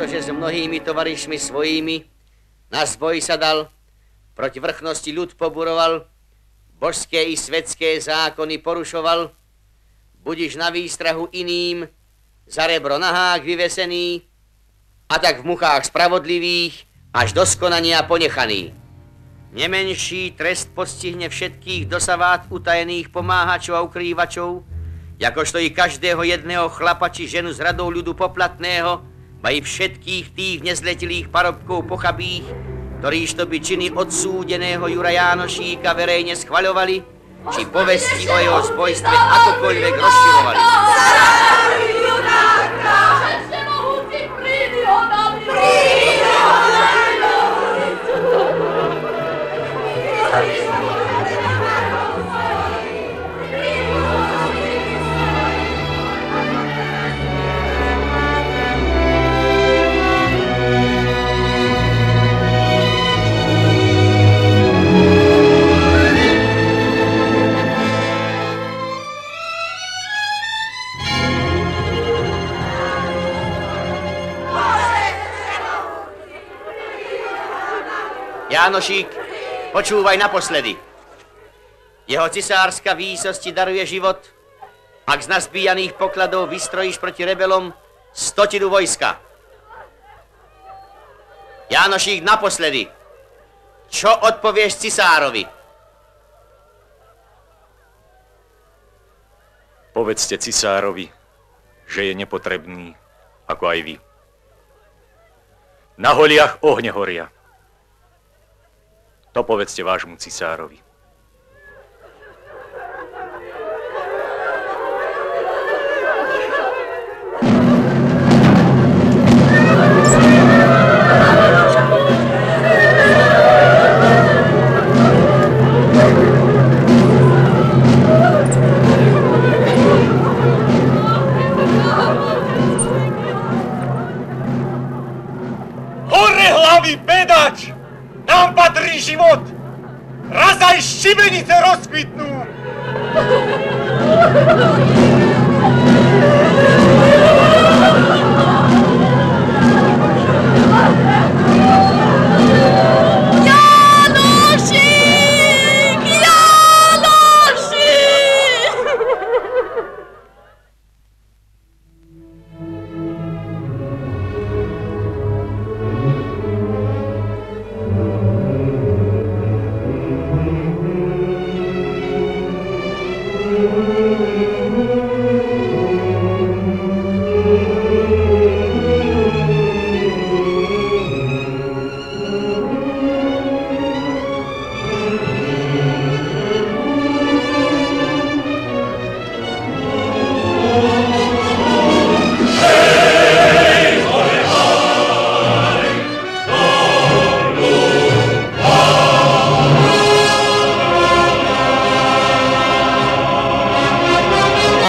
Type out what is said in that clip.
pretože s mnohými tovarišmi svojimi na zboj sa dal, proti vrchnosti ľud poburoval, božské i svetské zákony porušoval, budiš na výstrahu iným, za rebro nahák vyvesený, a tak v muchách spravodlivých až do skonania ponechaný. Nemenší trest postihne všetkých dosavát utajených pomáhačov a ukrývačov, jakožto i každého jedného chlapa či ženu z radou ľudu poplatného, ba i všetkých tých nezletilých parobkov pochabých, ktoríž to by činy odsúdeného Jura Jánošíka verejne schvaľovali, či povesti o jeho zbojstve akokoľvek rozširovali. Jánošík, počúvaj naposledy. Jeho cisárska výsosť ti daruje život, ak z nazbíjaných pokladov vystrojíš proti rebelom 100 vojska. Jánošík, naposledy. Čo odpovieš cisárovi? Povedzte cisárovi, že je nepotrebný, ako aj vy. Na holiach ohne horia. To povedzte vášmu cisárovi. Hore hlavy, pedač! Nám patrí život! Raz aj šibenice rozkvitnú!